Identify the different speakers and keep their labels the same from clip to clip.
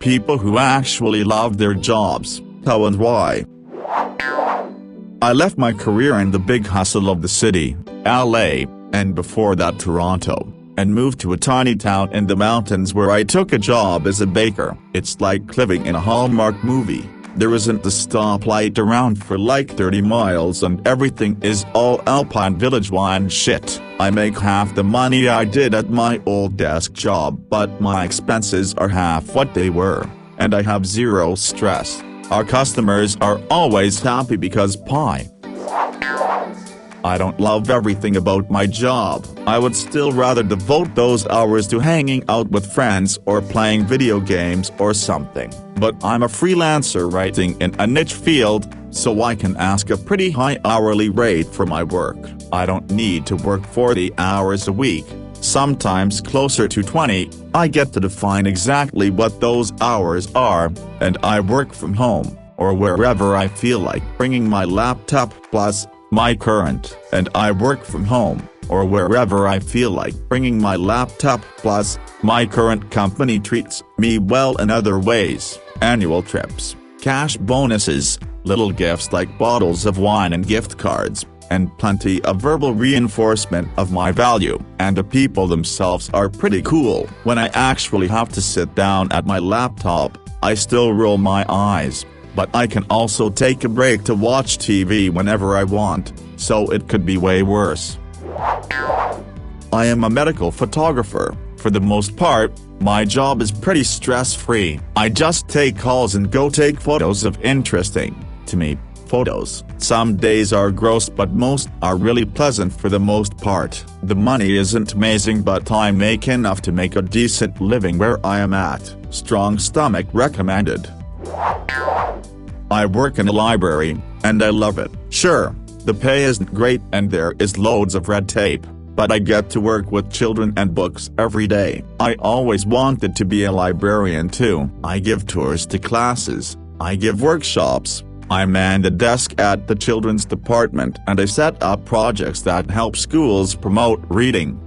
Speaker 1: people who actually love their jobs. How and why? I left my career in the big hustle of the city, LA, and before that Toronto, and moved to a tiny town in the mountains where I took a job as a baker. It's like living in a Hallmark movie. There isn't a stoplight around for like 30 miles and everything is all Alpine Village wine shit. I make half the money I did at my old desk job, but my expenses are half what they were, and I have zero stress. Our customers are always happy because I don't love everything about my job. I would still rather devote those hours to hanging out with friends or playing video games or something. But I'm a freelancer writing in a niche field, so I can ask a pretty high hourly rate for my work. I don't need to work 40 hours a week, sometimes closer to 20. I get to define exactly what those hours are, and I work from home, or wherever I feel like bringing my laptop plus my current, and I work from home, or wherever I feel like bringing my laptop plus my current company treats me well in other ways, annual trips, cash bonuses, little gifts like bottles of wine and gift cards, and plenty of verbal reinforcement of my value. And the people themselves are pretty cool. When I actually have to sit down at my laptop, I still roll my eyes. But I can also take a break to watch TV whenever I want, so it could be way worse. I am a medical photographer. For the most part, my job is pretty stress-free. I just take calls and go take photos of interesting, to me, photos. Some days are gross but most are really pleasant for the most part. The money isn't amazing but I make enough to make a decent living where I am at. Strong stomach recommended. I work in a library, and I love it. Sure, the pay isn't great and there is loads of red tape, but I get to work with children and books every day. I always wanted to be a librarian too. I give tours to classes, I give workshops, I man the desk at the children's department and I set up projects that help schools promote reading.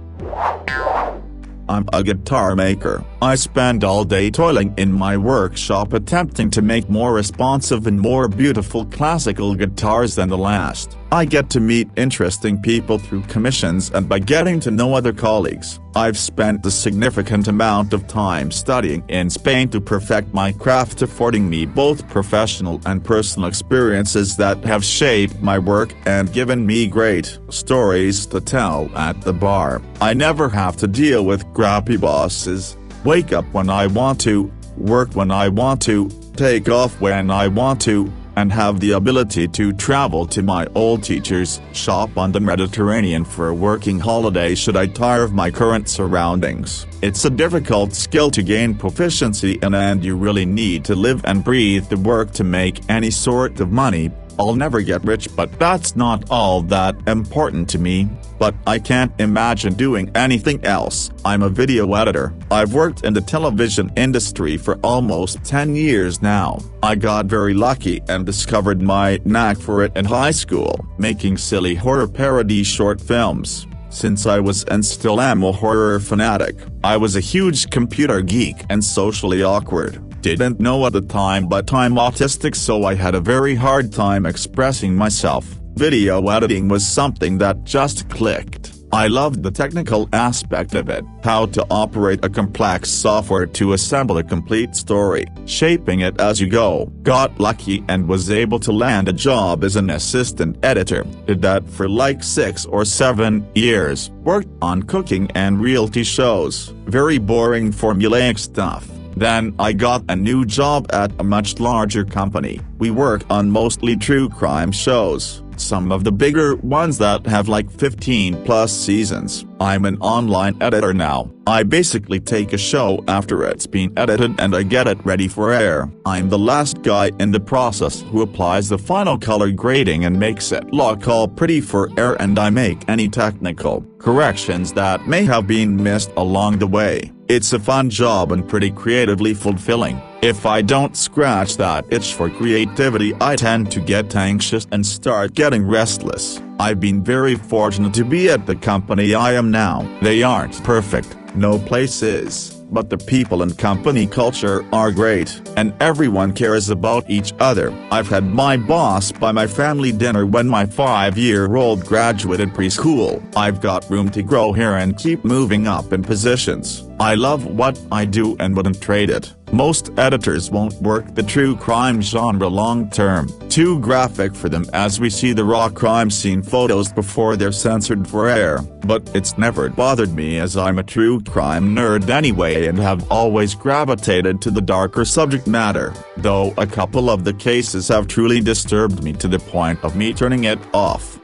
Speaker 1: I'm a guitar maker. I spend all day toiling in my workshop attempting to make more responsive and more beautiful classical guitars than the last. I get to meet interesting people through commissions and by getting to know other colleagues. I've spent a significant amount of time studying in Spain to perfect my craft, affording me both professional and personal experiences that have shaped my work and given me great stories to tell at the bar. I never have to deal with grumpy bosses, wake up when I want to, work when I want to, take off when I want to, and have the ability to travel to my old teacher's shop on the Mediterranean for a working holiday should I tire of my current surroundings. It's a difficult skill to gain proficiency in and you really need to live and breathe the work to make any sort of money. I'll never get rich but that's not all that important to me, but I can't imagine doing anything else. I'm a video editor. I've worked in the television industry for almost 10 years now. I got very lucky and discovered my knack for it in high school, making silly horror parody short films. Since I was and still am a horror fanatic, I was a huge computer geek and socially awkward. Didn't know at the time but I'm autistic so I had a very hard time expressing myself. Video editing was something that just clicked. I loved the technical aspect of it, how to operate a complex software to assemble a complete story, shaping it as you go. Got lucky and was able to land a job as an assistant editor, did that for like 6 or 7 years, worked on cooking and reality shows, very boring formulaic stuff. Then I got a new job at a much larger company. We work on mostly true crime shows, some of the bigger ones that have like 15+ seasons. I'm an online editor now. I basically take a show after it's been edited and I get it ready for air. I'm the last guy in the process who applies the final color grading and makes it look all pretty for air, and I make any technical corrections that may have been missed along the way. It's a fun job and pretty creatively fulfilling. If I don't scratch that itch for creativity, I tend to get anxious and start getting restless. I've been very fortunate to be at the company I am now. They aren't perfect, no place is, but the people and company culture are great, and everyone cares about each other. I've had my boss buy my family dinner when my 5-year-old graduated preschool. I've got room to grow here and keep moving up in positions. I love what I do and wouldn't trade it. Most editors won't work the true crime genre long term. Too graphic for them, as we see the raw crime scene photos before they're censored for air. But it's never bothered me, as I'm a true crime nerd anyway and have always gravitated to the darker subject matter, though a couple of the cases have truly disturbed me to the point of me turning it off.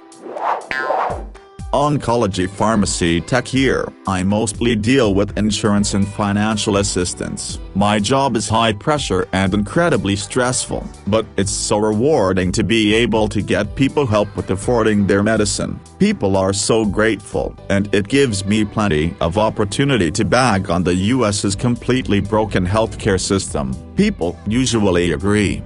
Speaker 1: Oncology pharmacy tech here. I mostly deal with insurance and financial assistance. My job is high pressure and incredibly stressful, but it's so rewarding to be able to get people help with affording their medicine. People are so grateful, and it gives me plenty of opportunity to bag on the US's completely broken healthcare system. People usually agree.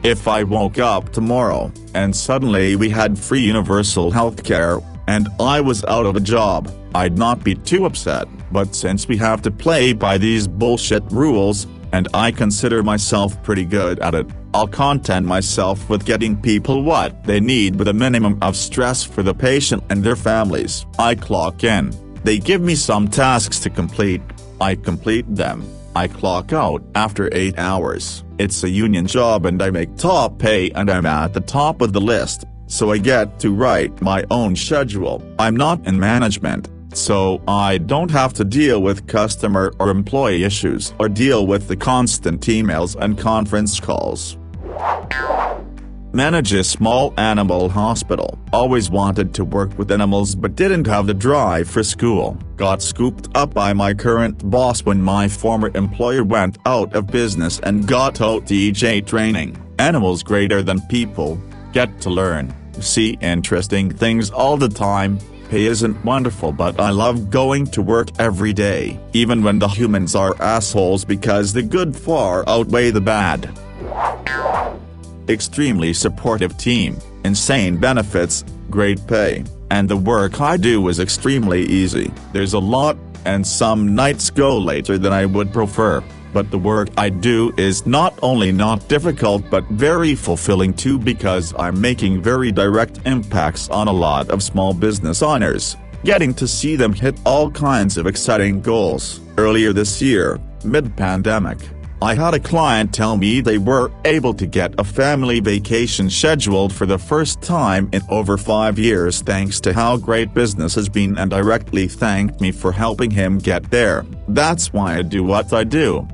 Speaker 1: If I woke up tomorrow, and suddenly we had free universal healthcare, and I was out of a job, I'd not be too upset, but since we have to play by these bullshit rules, and I consider myself pretty good at it, I'll content myself with getting people what they need with a minimum of stress for the patient and their families. I clock in. They give me some tasks to complete. I complete them. I clock out after 8 hours. It's a union job and I make top pay and I'm at the top of the list, so I get to write my own schedule. I'm not in management, so I don't have to deal with customer or employee issues or deal with the constant emails and conference calls. Manage a small animal hospital. Always wanted to work with animals but didn't have the drive for school. Got scooped up by my current boss when my former employer went out of business and got OTJ training. Animals greater than people. Get to learn, see interesting things all the time. Pay isn't wonderful, but I love going to work every day, even when the humans are assholes, because the good far outweigh the bad. Extremely supportive team, insane benefits, great pay, and the work I do is extremely easy. There's a lot, and some nights go later than I would prefer, but the work I do is not only not difficult but very fulfilling too, because I'm making very direct impacts on a lot of small business owners, getting to see them hit all kinds of exciting goals. Earlier this year, mid-pandemic, I had a client tell me they were able to get a family vacation scheduled for the first time in over 5 years thanks to how great business has been, and directly thanked me for helping him get there. That's why I do what I do.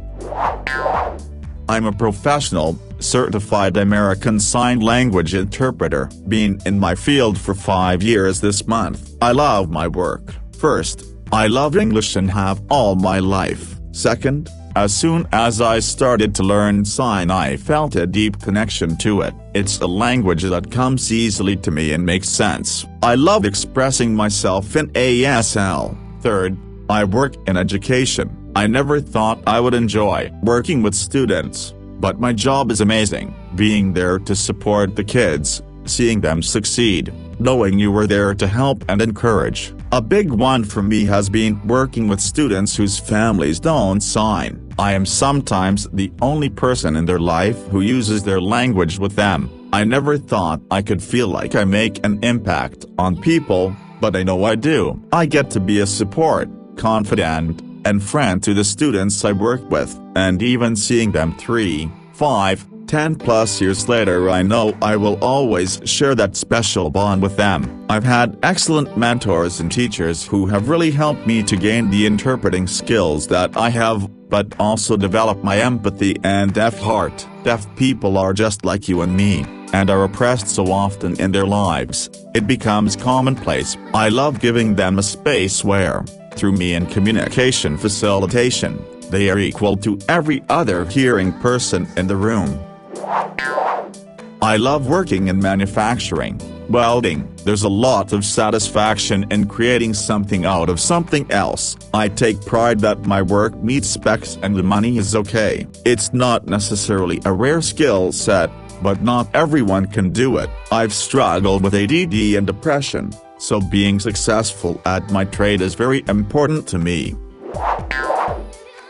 Speaker 1: I'm a professional, certified American Sign Language interpreter, been in my field for 5 years this month. I love my work. First, I love English and have all my life. Second, as soon as I started to learn sign, I felt a deep connection to it. It's a language that comes easily to me and makes sense. I love expressing myself in ASL. Third, I work in education. I never thought I would enjoy working with students, but my job is amazing. Being there to support the kids, seeing them succeed, knowing you were there to help and encourage. A big one for me has been working with students whose families don't sign. I am sometimes the only person in their life who uses their language with them. I never thought I could feel like I make an impact on people, but I know I do. I get to be a support, confidant, and friend to the students I work with, and even seeing them 3, 5, 10+ years later, I know I will always share that special bond with them. I've had excellent mentors and teachers who have really helped me to gain the interpreting skills that I have, but also develop my empathy and deaf heart. Deaf people are just like you and me, and are oppressed so often in their lives, it becomes commonplace. I love giving them a space where, through me and communication facilitation, they are equal to every other hearing person in the room. I love working in manufacturing, welding. There's a lot of satisfaction in creating something out of something else. I take pride that my work meets specs and the money is okay. It's not necessarily a rare skill set, but not everyone can do it. I've struggled with ADD and depression, so being successful at my trade is very important to me.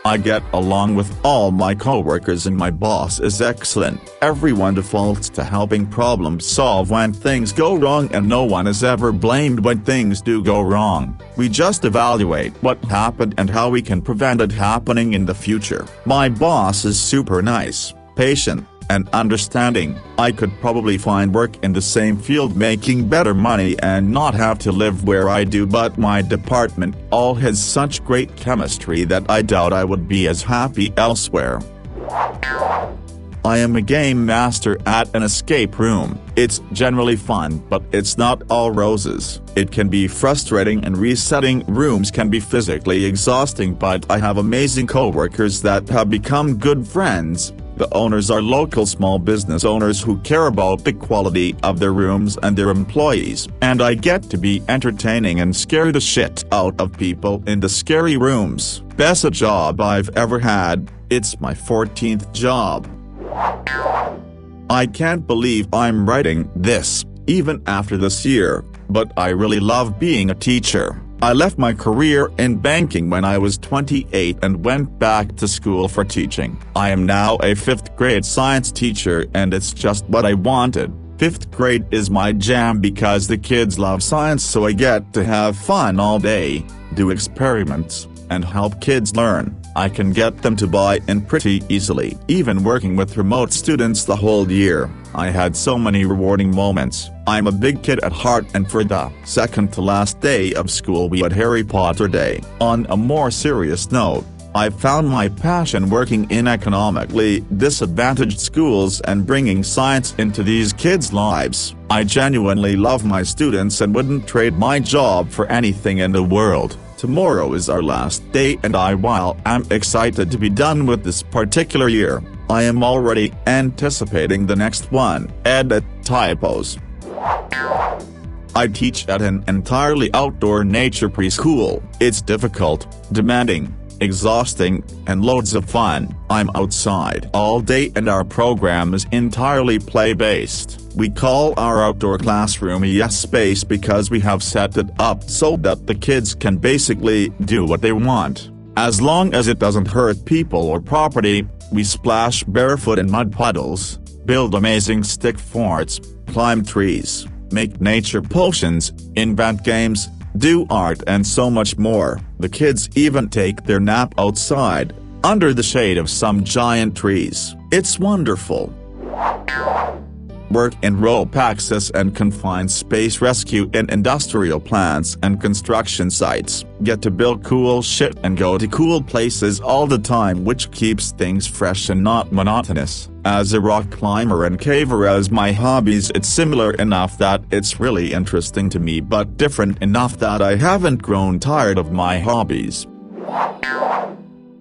Speaker 1: I get along with all my coworkers and my boss is excellent. Everyone defaults to helping problem solve when things go wrong, and no one is ever blamed when things do go wrong. We just evaluate what happened and how we can prevent it happening in the future. My boss is super nice, patient, and understanding. I could probably find work in the same field making better money and not have to live where I do, but my department all has such great chemistry that I doubt I would be as happy elsewhere. I am a game master at an escape room. It's generally fun, but it's not all roses. It can be frustrating, and resetting rooms can be physically exhausting, but I have amazing coworkers that have become good friends. The owners are local small business owners who care about the quality of their rooms and their employees, and I get to be entertaining and scare the shit out of people in the scary rooms. Best job I've ever had. It's my 14th job. I can't believe I'm writing this, even after this year, but I really love being a teacher. I left my career in banking when I was 28 and went back to school for teaching. I am now a 5th grade science teacher, and it's just what I wanted. 5th grade is my jam because the kids love science, so I get to have fun all day, do experiments, and help kids learn. I can get them to buy in pretty easily. Even working with remote students the whole year, I had so many rewarding moments. I'm a big kid at heart, and for the second to last day of school we had Harry Potter Day. On a more serious note, I found my passion working in economically disadvantaged schools and bringing science into these kids' lives. I genuinely love my students and wouldn't trade my job for anything in the world. Tomorrow is our last day, and while I'm excited to be done with this particular year, I am already anticipating the next one. Edit typos. I teach at an entirely outdoor nature preschool. It's difficult, demanding, exhausting, and loads of fun. I'm outside all day, and our program is entirely play-based. We call our outdoor classroom a yes space because we have set it up so that the kids can basically do what they want. As long as it doesn't hurt people or property, we splash barefoot in mud puddles, build amazing stick forts, climb trees, make nature potions, invent games, do art, and so much more. The kids even take their nap outside, under the shade of some giant trees. It's wonderful. Work in rope access and confined space rescue in industrial plants and construction sites. Get to build cool shit and go to cool places all the time, which keeps things fresh and not monotonous. As a rock climber and caver as my hobbies, it's similar enough that it's really interesting to me, but different enough that I haven't grown tired of my hobbies.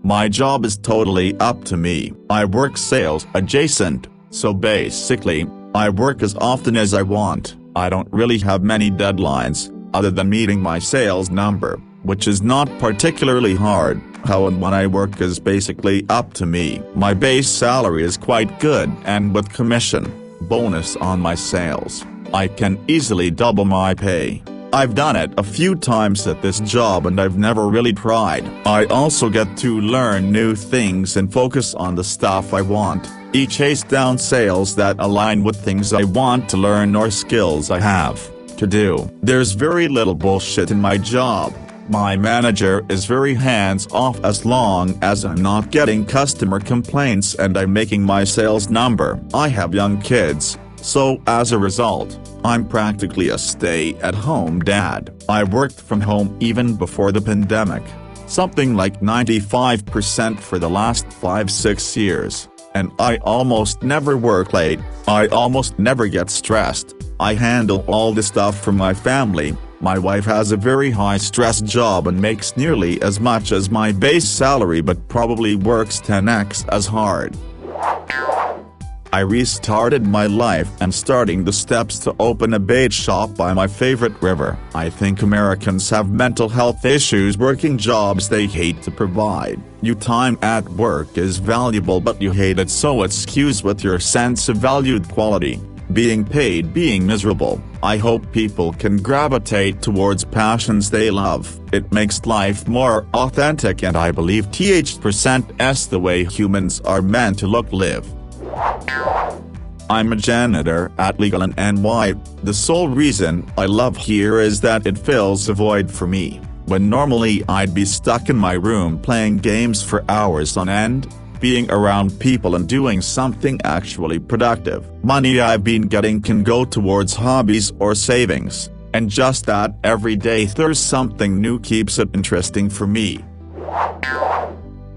Speaker 1: My job is totally up to me. I work sales adjacent, so basically, I work as often as I want. I don't really have many deadlines, other than meeting my sales number, which is not particularly hard. How and when I work is basically up to me. My base salary is quite good, and with commission, bonus on my sales, I can easily double my pay. I've done it a few times at this job, and I've never really tried. I also get to learn new things and focus on the stuff I want. Chase down sales that align with things I want to learn or skills I have to do. There's very little bullshit in my job. My manager is very hands-off as long as I'm not getting customer complaints and I'm making my sales number. I have young kids, so as a result, I'm practically a stay-at-home dad. I worked from home even before the pandemic, something like 95% for the last 5-6 years. And I almost never work late. I almost never get stressed. I handle all the stuff for my family. My wife has a very high-stress job and makes nearly as much as my base salary, but probably works 10x as hard. I restarted my life and starting the steps to open a bait shop by my favorite river. I think Americans have mental health issues working jobs they hate to provide. Your time at work is valuable, but you hate it, so it skews with your sense of valued quality. Being paid being miserable. I hope people can gravitate towards passions they love. It makes life more authentic, and I believe %'s the way humans are meant to live. I'm a janitor at Legal & NY. The sole reason I love here is that it fills a void for me. When normally I'd be stuck in my room playing games for hours on end, being around people and doing something actually productive. Money I've been getting can go towards hobbies or savings, and just that every day there's something new keeps it interesting for me.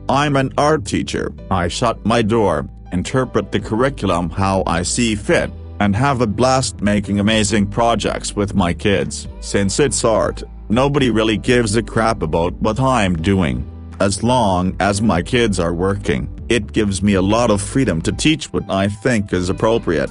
Speaker 1: I'm an art teacher. I shut my door, interpret the curriculum how I see fit, and have a blast making amazing projects with my kids. Since it's art, nobody really gives a crap about what I'm doing. As long as my kids are working, it gives me a lot of freedom to teach what I think is appropriate.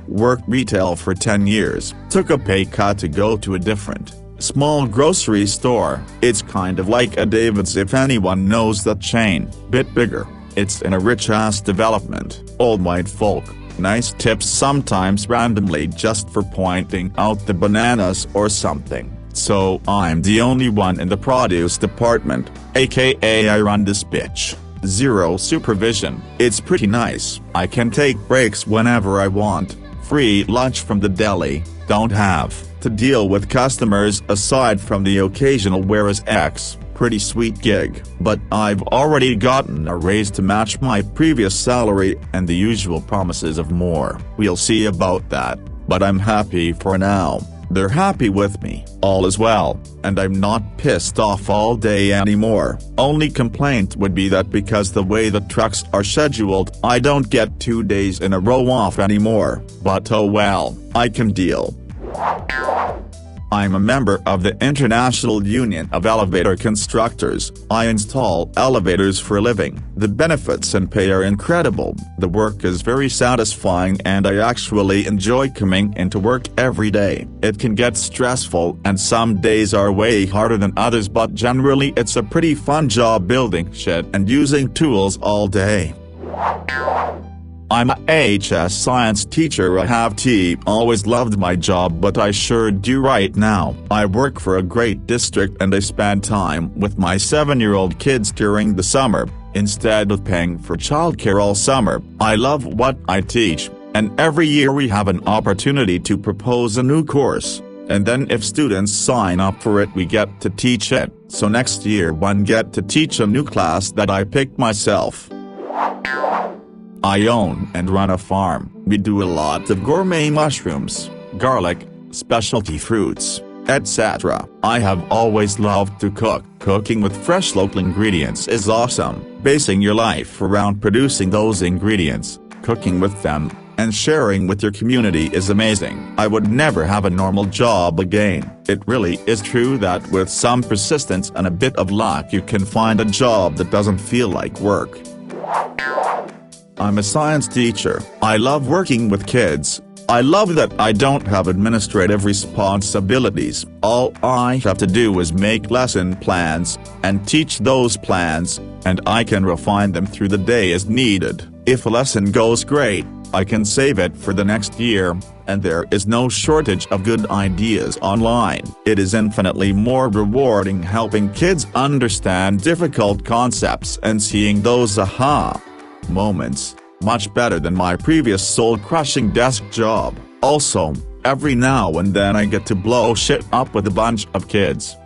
Speaker 1: Worked retail for 10 years, took a pay cut to go to a different, small grocery store. It's kind of like a David's if anyone knows that chain. Bit bigger, it's in a rich-ass development, old white folk. Nice tips sometimes randomly just for pointing out the bananas or something. So I'm the only one in the produce department, aka I run this bitch. Zero supervision. It's pretty nice. I can take breaks whenever I want. Free lunch from the deli. Don't have to deal with customers aside from the occasional whereas X. Pretty sweet gig. But I've already gotten a raise to match my previous salary and the usual promises of more. We'll see about that. But I'm happy for now. They're happy with me. All is well, and I'm not pissed off all day anymore. Only complaint would be that because the way the trucks are scheduled, I don't get 2 days in a row off anymore. But oh well, I can deal. I'm a member of the International Union of Elevator Constructors. I install elevators for a living. The benefits and pay are incredible. The work is very satisfying and I actually enjoy coming into work every day. It can get stressful and some days are way harder than others, but generally it's a pretty fun job building shit and using tools all day. I'm a HS science teacher. I have always loved my job, but I sure do right now. I work for a great district and I spend time with my 7-year-old kids during the summer, instead of paying for childcare all summer. I love what I teach, and every year we have an opportunity to propose a new course, and then if students sign up for it we get to teach it. So next year one get to teach a new class that I picked myself. I own and run a farm. We do a lot of gourmet mushrooms, garlic, specialty fruits, etc. I have always loved to cook. Cooking with fresh local ingredients is awesome. Basing your life around producing those ingredients, cooking with them, and sharing with your community is amazing. I would never have a normal job again. It really is true that with some persistence and a bit of luck you can find a job that doesn't feel like work. I'm a science teacher. I love working with kids. I love that I don't have administrative responsibilities. All I have to do is make lesson plans, and teach those plans, and I can refine them through the day as needed. If a lesson goes great, I can save it for the next year, and there is no shortage of good ideas online. It is infinitely more rewarding helping kids understand difficult concepts and seeing those aha moments, much better than my previous soul-crushing desk job. Also, every now and then I get to blow shit up with a bunch of kids.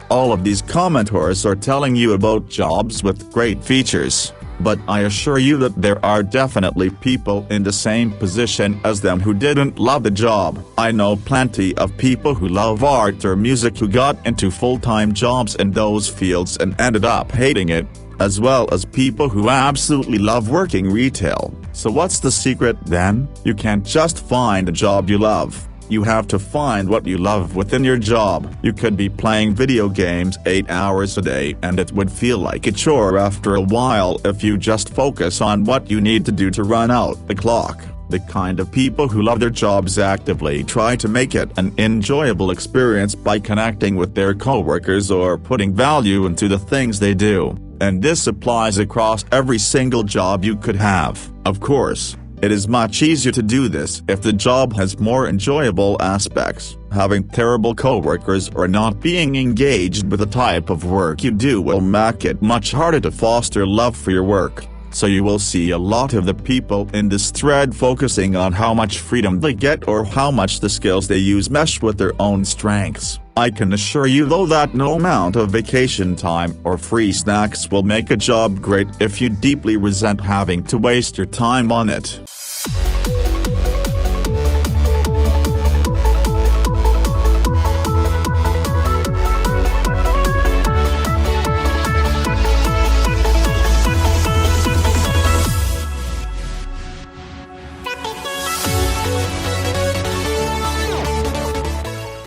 Speaker 1: All of these commenters are telling you about jobs with great features, but I assure you that there are definitely people in the same position as them who didn't love the job. I know plenty of people who love art or music who got into full-time jobs in those fields and ended up hating it, as well as people who absolutely love working retail. So what's the secret then? You can't just find a job you love. You have to find what you love within your job. You could be playing video games 8 hours a day and it would feel like a chore after a while if you just focus on what you need to do to run out the clock. The kind of people who love their jobs actively try to make it an enjoyable experience by connecting with their coworkers or putting value into the things they do. And this applies across every single job you could have. Of course, It is much easier to do this if the job has more enjoyable aspects. Having terrible coworkers or not being engaged with the type of work you do will make it much harder to foster love for your work. So you will see a lot of the people in this thread focusing on how much freedom they get or how much the skills they use mesh with their own strengths. I can assure you though that no amount of vacation time or free snacks will make a job great if you deeply resent having to waste your time on it.